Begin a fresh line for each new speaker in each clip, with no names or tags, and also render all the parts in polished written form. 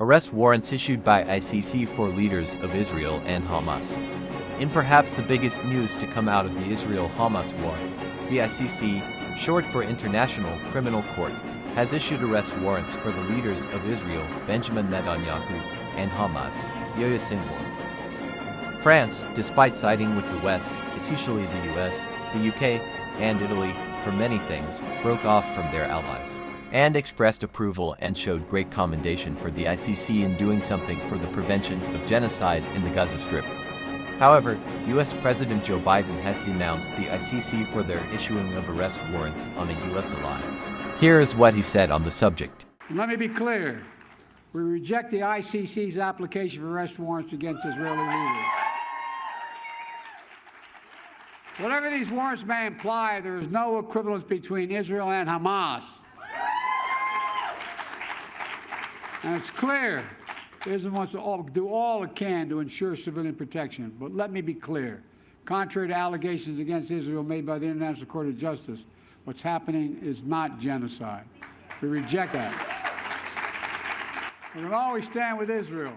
arrest warrants issued by ICC for leaders of Israel and Hamas. In perhaps the biggest news to come out of the Israel-Hamas war, the ICC, short for International Criminal Court, has issued arrest warrants for the leaders of Israel, Benjamin Netanyahu, and Hamas, Yahya Sinwar. France, despite siding with the West, especially the US, the UK, and Italy, for many things, broke off from their allies, and expressed approval and showed great commendation for the ICC in doing something for the prevention of genocide in the Gaza Strip. However, US President Joe Biden has denounced the ICC for their issuing of arrest warrants on a US ally. Here is what he said on the subject.
Let me be clear. We reject the ICC's application for arrest warrants against Israeli leaders. Whatever these warrants may imply, there is no equivalence between Israel and Hamas. And it's clear Israel wants to do all it can to ensure civilian protection. But let me be clear. Contrary to allegations against Israel made by the International Court of Justice, what's happening is not genocide. We reject that. We will always stand with Israel.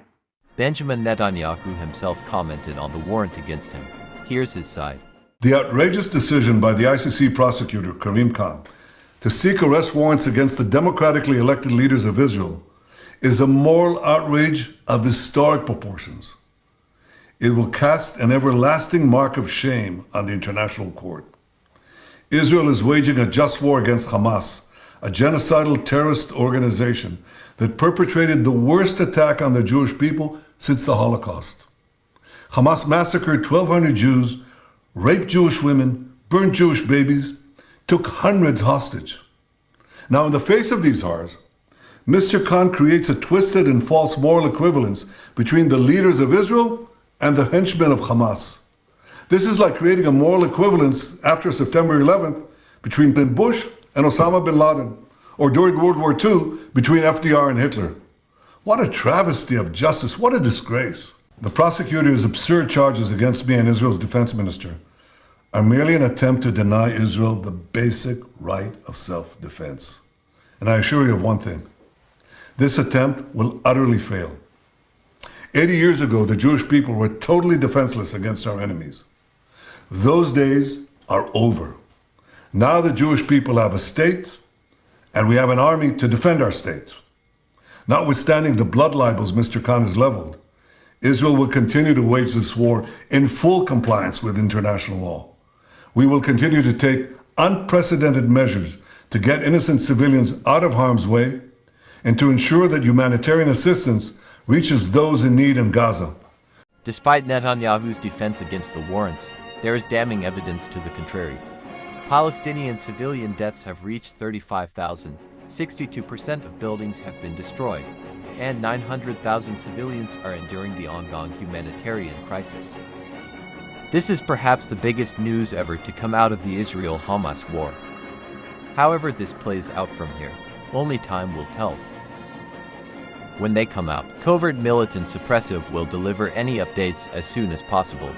Benjamin Netanyahu himself commented on the warrant against him. Here's his side.
The outrageous decision by the ICC prosecutor, Karim Khan, to seek arrest warrants against the democratically elected leaders of Israel is a moral outrage of historic proportions. It will cast an everlasting mark of shame on the International Court. Israel is waging a just war against Hamas, a genocidal terrorist organization that perpetrated the worst attack on the Jewish people since the Holocaust. Hamas massacred 1,200 Jews, raped Jewish women, burned Jewish babies, took hundreds hostage. Now, in the face of these horrors, Mr. Khan creates a twisted and false moral equivalence between the leaders of Israel and the henchmen of Hamas. This is like creating a moral equivalence after September 11th between Ben Bush and Osama bin Laden, or during World War II between FDR and Hitler. What a travesty of justice, what a disgrace. The prosecutor's absurd charges against me and Israel's defense minister are merely an attempt to deny Israel the basic right of self-defense. And I assure you of one thing. This attempt will utterly fail. 80 years ago, the Jewish people were totally defenseless against our enemies. Those days are over. Now the Jewish people have a state, and we have an army to defend our state. Notwithstanding the blood libels Mr. Khan has leveled, Israel will continue to wage this war in full compliance with international law. We will continue to take unprecedented measures to get innocent civilians out of harm's way and to ensure that humanitarian assistance reaches those in need in Gaza.
Despite Netanyahu's defense against the warrants, there is damning evidence to the contrary. Palestinian civilian deaths have reached 35,000, 62% of buildings have been destroyed, and 900,000 civilians are enduring the ongoing humanitarian crisis. This is perhaps the biggest news ever to come out of the Israel-Hamas war. However this plays out from here, only time will tell. When they come out, covert militant suppressive will deliver any updates as soon as possible.